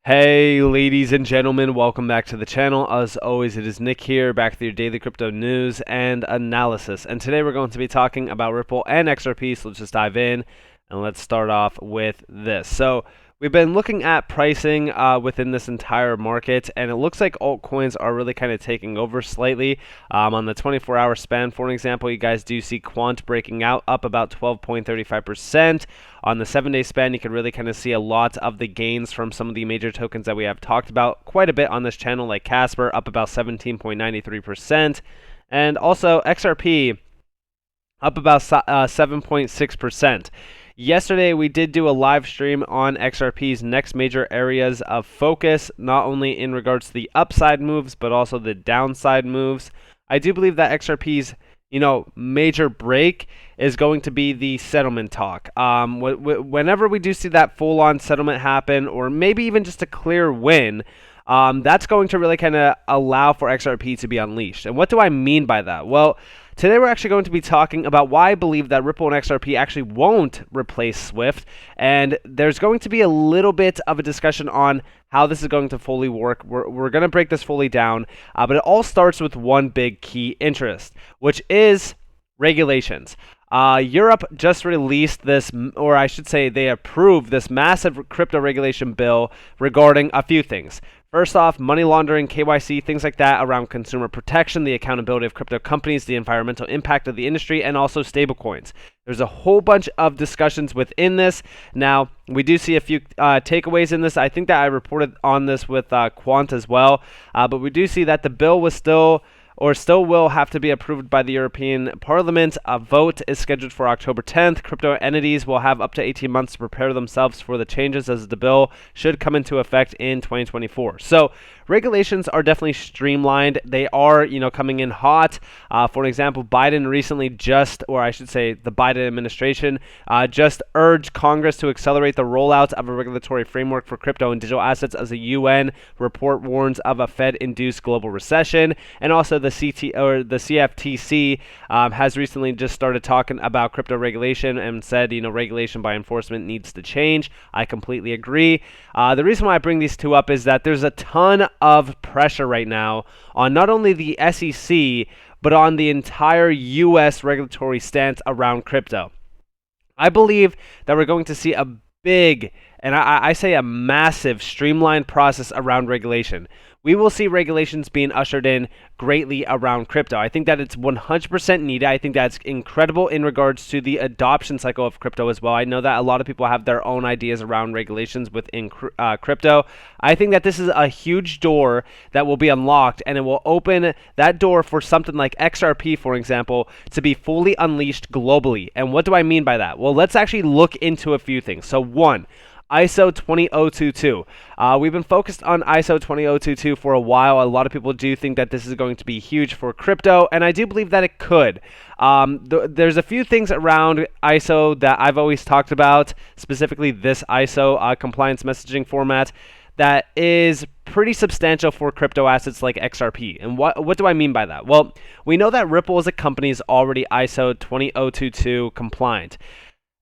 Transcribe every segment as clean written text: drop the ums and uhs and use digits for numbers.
Hey ladies and gentlemen, welcome back to the channel. As always, it is Nick here, back with your daily crypto news and analysis. And today we're going to be talking about Ripple and XRP, so let's just dive in and let's start off with this. So we've been looking at pricing within this entire market, and it looks like altcoins are really kind of taking over slightly. On the 24-hour span, for an example, you guys do see Quant breaking out up about 12.35%. On the 7-day span, you can really kind of see a lot of the gains from some of the major tokens that we have talked about quite a bit on this channel, like Casper, up about 17.93%, and also XRP up about 7.6%. Yesterday, we did do a live stream on XRP's next major areas of focus, not only in regards to the upside moves, but also the downside moves. I do believe that XRP's major break is going to be the settlement talk. Whenever we do see that full-on settlement happen, or maybe even just a clear win, that's going to really kind of allow for XRP to be unleashed. And what do I mean by that? Well, today we're actually going to be talking about why I believe that Ripple and XRP actually won't replace Swift, and there's going to be a little bit of a discussion on how this is going to fully work. We're going to break this fully down, but it all starts with one big key interest, which is regulations. Europe just released this, or I should say they approved this massive crypto regulation bill regarding a few things. First off, money laundering, KYC, things like that around consumer protection, the accountability of crypto companies, the environmental impact of the industry, and also stablecoins. There's a whole bunch of discussions within this. Now, we do see a few takeaways in this. I think that I reported on this with Quant as well, but we do see that the bill was still will have to be approved by the European Parliament. A vote is scheduled for October 10th. Crypto entities will have up to 18 months to prepare themselves for the changes, as the bill should come into effect in 2024. So regulations are definitely streamlined. They are, coming in hot. For example, Biden recently the Biden administration just urged Congress to accelerate the rollout of a regulatory framework for crypto and digital assets, as a UN report warns of a Fed-induced global recession. And also the CFTC has recently just started talking about crypto regulation and said, regulation by enforcement needs to change. I completely agree. The reason why I bring these two up is that there's a ton of pressure right now on not only the SEC, but on the entire U.S. regulatory stance around crypto. I believe that we're going to see a big, and I say a massive, streamlined process around regulation. We will see regulations being ushered in greatly around crypto. I think that it's 100% needed. I think that's incredible in regards to the adoption cycle of crypto as well. I know that a lot of people have their own ideas around regulations within crypto. I think that this is a huge door that will be unlocked, and it will open that door for something like XRP, for example, to be fully unleashed globally. And what do I mean by that? Well, let's actually look into a few things. So one, ISO 20022. We've been focused on ISO 20022 for a while. A lot of people do think that this is going to be huge for crypto, and I do believe that it could. There's a few things around ISO that I've always talked about, specifically this ISO compliance messaging format, that is pretty substantial for crypto assets like XRP. And what do I mean by that? Well, we know that Ripple as a company is already ISO 20022 compliant.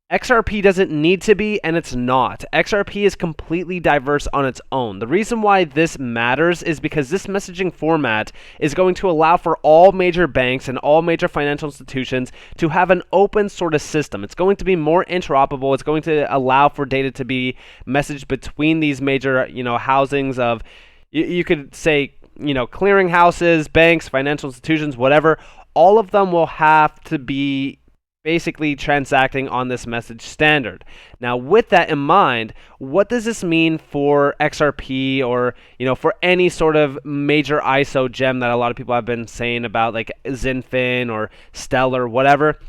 XRP doesn't need to be, and it's not. XRP is completely diverse on its own. The reason why this matters is because this messaging format is going to allow for all major banks and all major financial institutions to have an open sort of system. It's going to be more interoperable. It's going to allow for data to be messaged between these major, housings of, you could say, clearing houses, banks, financial institutions, whatever. All of them will have to be basically transacting on this message standard. Now, with that in mind, what does this mean for XRP, or for any sort of major ISO gem that a lot of people have been saying about, like Zinfin or Stellar, whatever?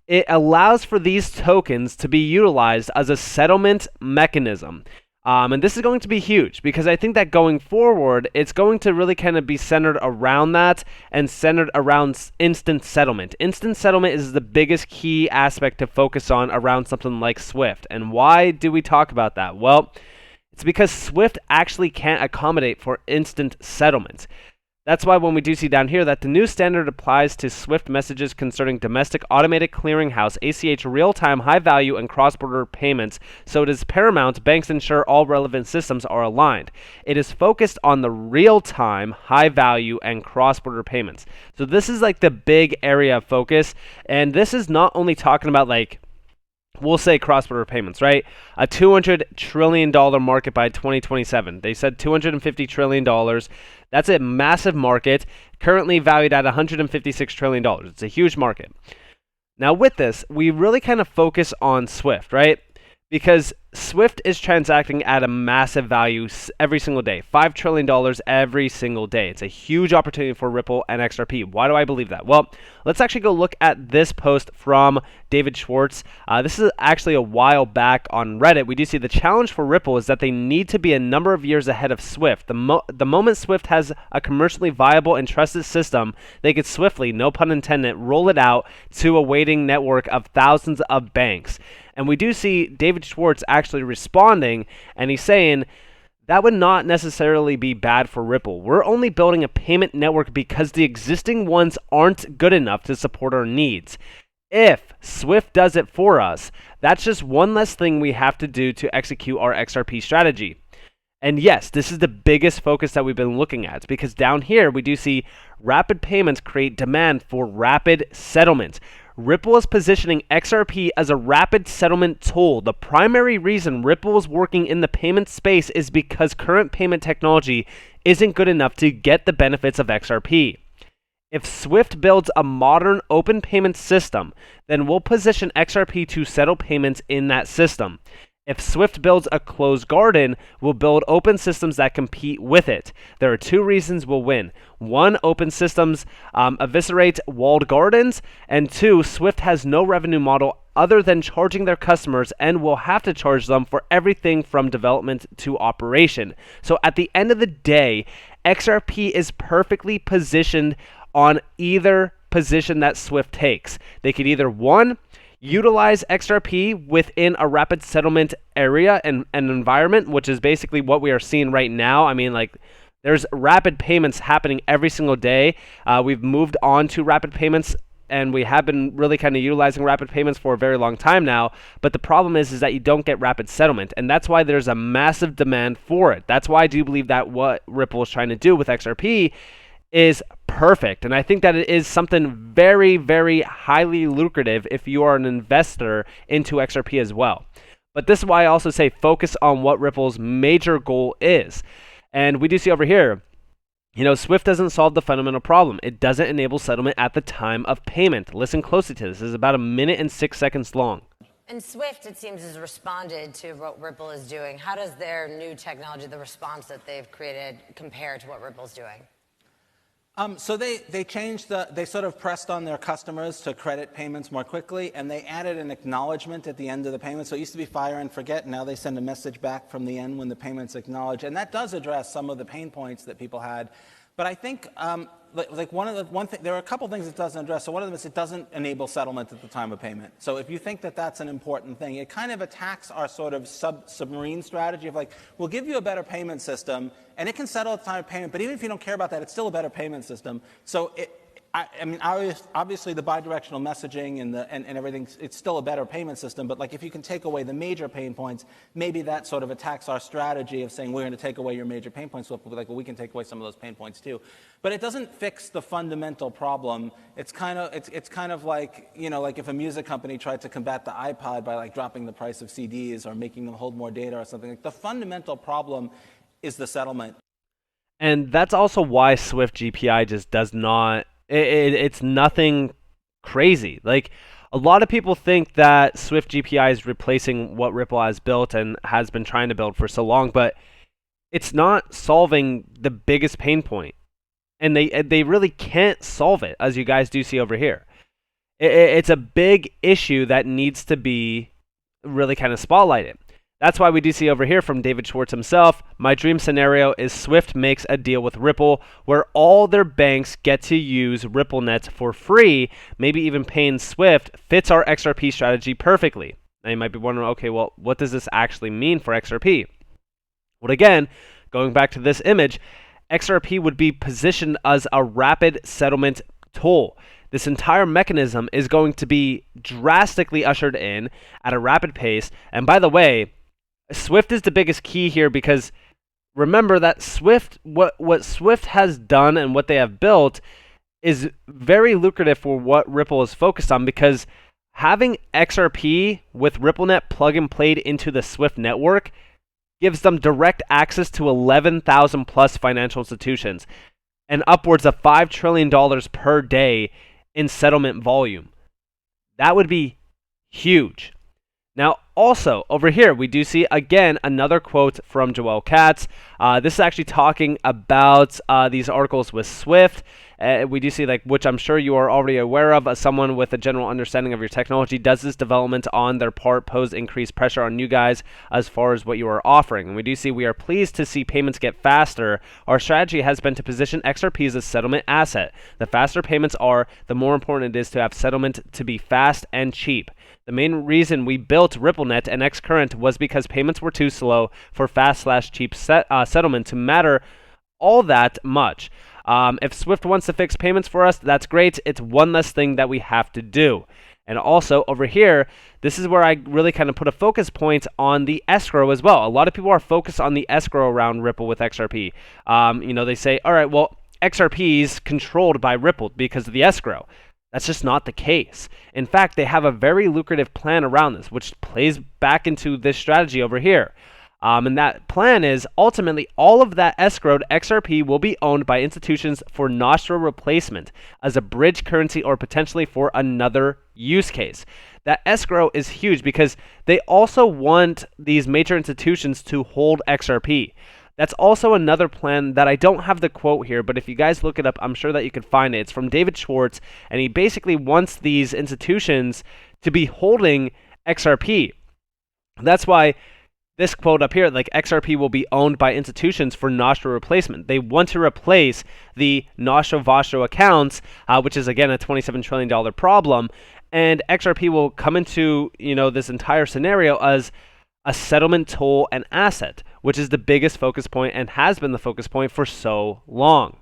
It allows for these tokens to be utilized as a settlement mechanism. And this is going to be huge, because I think that going forward, it's going to really kind of be centered around that, and centered around instant settlement. Instant settlement is the biggest key aspect to focus on around something like Swift. And why do we talk about that? Well, it's because Swift actually can't accommodate for instant settlement. That's why when we do see down here that the new standard applies to SWIFT messages concerning domestic automated clearinghouse, ACH real-time high-value and cross-border payments, so it is paramount banks ensure all relevant systems are aligned. It is focused on the real-time high-value and cross-border payments. So this is like the big area of focus, and this is not only talking about like we'll say cross-border payments, right? A $200 trillion market by 2027. They said $250 trillion. That's a massive market, currently valued at $156 trillion. It's a huge market. Now with this, we really kind of focus on SWIFT, right? Because SWIFT is transacting at a massive value every single day, $5 trillion every single day. It's a huge opportunity for Ripple and XRP. Why do I believe that? Well, let's actually go look at this post from David Schwartz. This is actually a while back on Reddit. We do see the challenge for Ripple is that they need to be a number of years ahead of SWIFT. The moment SWIFT has a commercially viable and trusted system, they could swiftly, no pun intended, roll it out to a waiting network of thousands of banks. And we do see David Schwartz actually responding, and he's saying that would not necessarily be bad for Ripple. We're only building a payment network because the existing ones aren't good enough to support our needs. If SWIFT does it for us, that's just one less thing we have to do to execute our XRP strategy. And yes, this is the biggest focus that we've been looking at, because down here we do see rapid payments create demand for rapid settlement. Ripple is positioning XRP as a rapid settlement tool. The primary reason Ripple is working in the payment space is because current payment technology isn't good enough to get the benefits of XRP. If SWIFT builds a modern open payment system, then we'll position XRP to settle payments in that system. If SWIFT builds a closed garden, we'll build open systems that compete with it. There are two reasons we'll win. One, open systems eviscerate walled gardens, and two, SWIFT has no revenue model other than charging their customers and will have to charge them for everything from development to operation. So at the end of the day, XRP is perfectly positioned on either position that SWIFT takes. They could either, one, utilize XRP within a rapid settlement area and an environment, which is basically what we are seeing right now. I mean, like, there's rapid payments happening every single day. We've moved on to rapid payments, and we have been really kind of utilizing rapid payments for a very long time now. But the problem is that you don't get rapid settlement, and that's why there's a massive demand for it. That's why I do believe that what Ripple is trying to do with XRP is perfect. And I think that it is something very, very highly lucrative if you are an investor into XRP as well. But this is why I also say focus on what Ripple's major goal is. And we do see over here, SWIFT doesn't solve the fundamental problem. It doesn't enable settlement at the time of payment. Listen closely to this. This is about 1 minute and 6 seconds long. And SWIFT, it seems, has responded to what Ripple is doing. How does their new technology, the response that they've created, compare to what Ripple's doing? So they changed they sort of pressed on their customers to credit payments more quickly, and they added an acknowledgement at the end of the payment. So it used to be fire and forget. Now they send a message back from the end when the payment's acknowledged, and that does address some of the pain points that people had. But I think there are a couple things it doesn't address. So one of them is it doesn't enable settlement at the time of payment. So if you think that that's an important thing, it kind of attacks our sort of submarine strategy of like, we'll give you a better payment system, and it can settle at the time of payment. But even if you don't care about that, it's still a better payment system. So obviously the bidirectional messaging and everything, it's still a better payment system. But like if you can take away the major pain points, maybe that sort of attacks our strategy of saying we're going to take away your major pain points. So we'll be like, well, we can take away some of those pain points too. But it doesn't fix the fundamental problem. It's kind of like, like if a music company tried to combat the iPod by like dropping the price of CDs or making them hold more data or something. Like the fundamental problem is the settlement. And that's also why Swift GPI just does not. It's nothing crazy. Like, a lot of people think that Swift GPI is replacing what Ripple has built and has been trying to build for so long, but it's not solving the biggest pain point. And they really can't solve it, as you guys do see over here. It's a big issue that needs to be really kind of spotlighted. That's why we do see over here from David Schwartz himself, my dream scenario is Swift makes a deal with Ripple where all their banks get to use RippleNet for free, maybe even paying Swift fits our XRP strategy perfectly. Now you might be wondering, okay, well, what does this actually mean for XRP? Well, again, going back to this image, XRP would be positioned as a rapid settlement tool. This entire mechanism is going to be drastically ushered in at a rapid pace. And by the way, Swift is the biggest key here, because remember that Swift, what Swift has done and what they have built is very lucrative for what Ripple is focused on, because having XRP with RippleNet plug and played into the Swift network gives them direct access to 11,000 plus financial institutions and upwards of $5 trillion per day in settlement volume. That would be huge. Now, also, over here, we do see, again, another quote from Joel Katz. This is actually talking about these articles with Swift. We do see, which I'm sure you are already aware of, as someone with a general understanding of your technology, does this development on their part pose increased pressure on you guys as far as what you are offering? And we do see, we are pleased to see payments get faster. Our strategy has been to position XRP as a settlement asset. The faster payments are, the more important it is to have settlement to be fast and cheap. The main reason we built RippleNet and Xcurrent was because payments were too slow for fast/cheap settlement to matter all that much. If Swift wants to fix payments for us, that's great. It's one less thing that we have to do. And also over here, this is where I really kind of put a focus point on the escrow as well. A lot of people are focused on the escrow around Ripple with XRP. They say, all right, well, XRP is controlled by Ripple because of the escrow. That's just not the case. In fact, they have a very lucrative plan around this, which plays back into this strategy over here. And that plan is ultimately all of that escrowed XRP will be owned by institutions for nostril replacement as a bridge currency or potentially for another use case. That escrow is huge because they also want these major institutions to hold XRP. That's also another plan that I don't have the quote here, but if you guys look it up, I'm sure that you can find it. It's from David Schwartz, and he basically wants these institutions to be holding XRP. That's why this quote up here, XRP will be owned by institutions for nostril replacement. They want to replace the nostro-vostro accounts, which is, again, a $27 trillion problem, and XRP will come into, this entire scenario as a settlement tool and asset, which is the biggest focus point and has been the focus point for so long.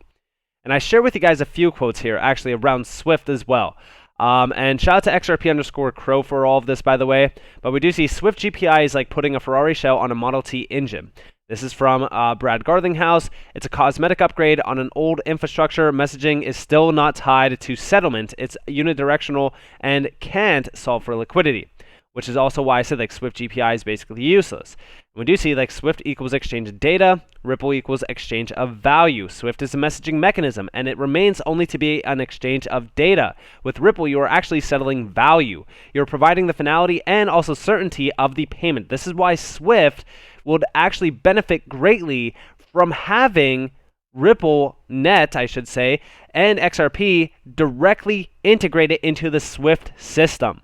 And I share with you guys a few quotes here, actually, around Swift as well. And shout out to XRP_Crow for all of this, by the way. But we do see Swift GPI is like putting a Ferrari shell on a Model T engine. This is from Brad Garlinghouse. It's a cosmetic upgrade on an old infrastructure. Messaging is still not tied to settlement. It's unidirectional and can't solve for liquidity, which is also why I said Swift GPI is basically useless. We do see Swift equals exchange of data, Ripple equals exchange of value. Swift is a messaging mechanism, and it remains only to be an exchange of data. With Ripple, you are actually settling value. You're providing the finality and also certainty of the payment. This is why Swift would actually benefit greatly from having RippleNet, I should say, and XRP directly integrated into the Swift system.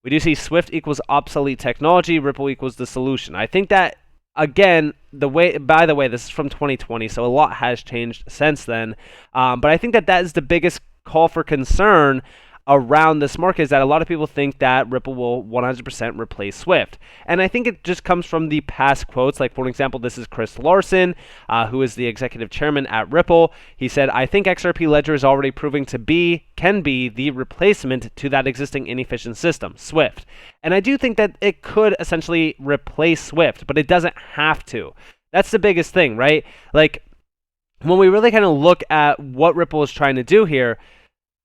We do see Swift equals obsolete technology, Ripple equals the solution. I think that, again, by the way, this is from 2020, so a lot has changed since then. But I think that is the biggest call for concern around this market, is that a lot of people think that Ripple will 100% replace Swift. And I think it just comes from the past quotes. For example, this is Chris Larson, who is the executive chairman at Ripple. He said, I think XRP Ledger is already proving can be the replacement to that existing inefficient system, Swift. And I do think that it could essentially replace Swift, but it doesn't have to. That's the biggest thing, right? When we really kind of look at what Ripple is trying to do here,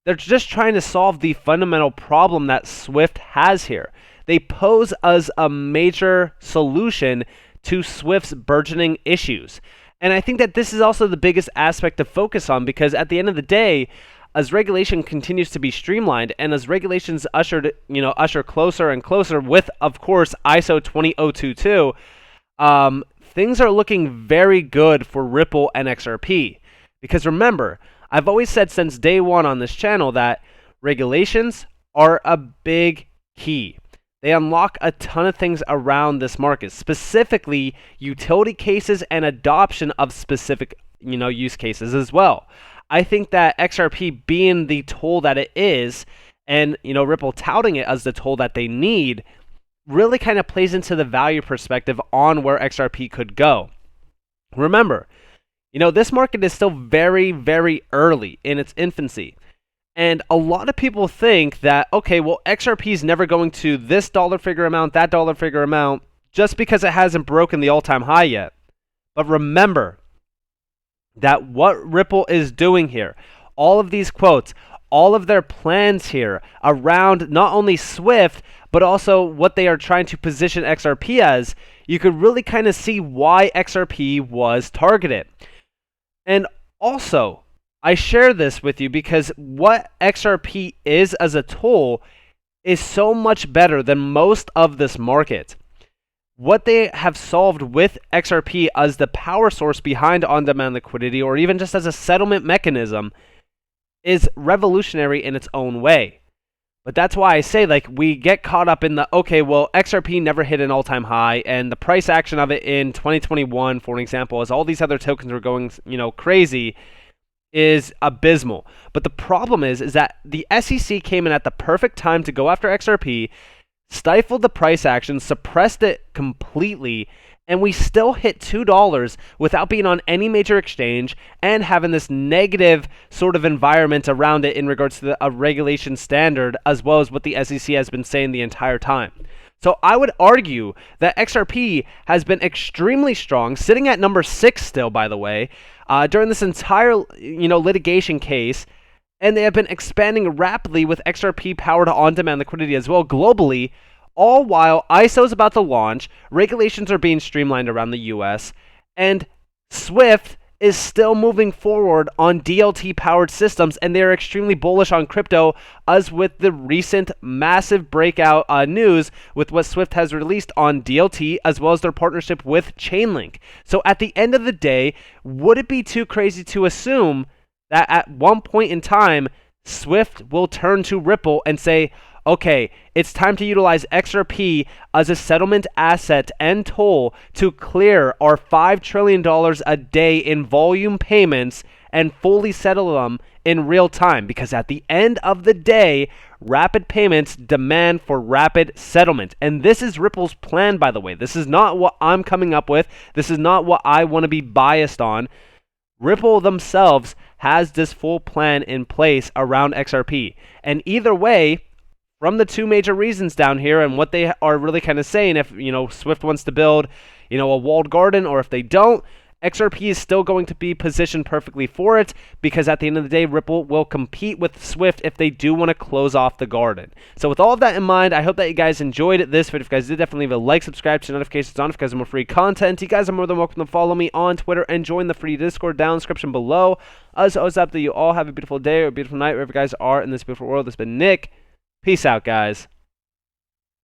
they're just trying to solve the fundamental problem that Swift has here. They pose as a major solution to Swift's burgeoning issues. And I think that this is also the biggest aspect to focus on, because at the end of the day, as regulation continues to be streamlined and as regulations usher closer and closer with, of course, ISO 20022, things are looking very good for Ripple and XRP. Because remember, I've always said since day one on this channel that regulations are a big key. They unlock a ton of things around this market, specifically utility cases and adoption of specific, use cases as well. I think that XRP being the tool that it is, and Ripple touting it as the tool that they need, really kind of plays into the value perspective on where XRP could go. Remember, This market is still very, very early in its infancy. And a lot of people think that, okay, well, XRP is never going to this dollar figure amount, that dollar figure amount, just because it hasn't broken the all-time high yet. But remember that what Ripple is doing here, all of these quotes, all of their plans here around not only Swift, but also what they are trying to position XRP as, you could really kind of see why XRP was targeted. And also, I share this with you because what XRP is as a tool is so much better than most of this market. What they have solved with XRP as the power source behind on-demand liquidity, or even just as a settlement mechanism, is revolutionary in its own way. But that's why I say, like, we get caught up in the, okay, well, XRP never hit an all-time high, and the price action of it in 2021, for an example, as all these other tokens were going, crazy, is abysmal. But the problem is that the SEC came in at the perfect time to go after XRP, stifled the price action, suppressed it completely, and we still hit $2 without being on any major exchange and having this negative sort of environment around it in regards to a regulation standard, as well as what the SEC has been saying the entire time. So I would argue that XRP has been extremely strong, sitting at number 6 still, by the way, during this entire litigation case, and they have been expanding rapidly with XRP powered on-demand liquidity as well globally, all while ISO is about to launch, regulations are being streamlined around the US, and Swift is still moving forward on DLT-powered systems, and they're extremely bullish on crypto, as with the recent massive breakout news with what Swift has released on DLT, as well as their partnership with Chainlink. So at the end of the day, would it be too crazy to assume that at one point in time, Swift will turn to Ripple and say, okay, it's time to utilize XRP as a settlement asset and tool to clear our $5 trillion a day in volume payments and fully settle them in real time? Because at the end of the day, rapid payments demand for rapid settlement. And this is Ripple's plan, by the way. This is not what I'm coming up with. This is not what I want to be biased on. Ripple themselves has this full plan in place around XRP. And either way, from the two major reasons down here and what they are really kind of saying, if Swift wants to build a walled garden, or if they don't, XRP is still going to be positioned perfectly for it, because at the end of the day, Ripple will compete with Swift if they do want to close off the garden. So with all of that in mind, I hope that you guys enjoyed this video. If you guys did, definitely leave a like, subscribe, turn notifications on if you guys have more free content. You guys are more than welcome to follow me on Twitter and join the free Discord down in the description below. As always, I hope that you all have a beautiful day or a beautiful night wherever you guys are in this beautiful world. This has been Nick. Peace out, guys.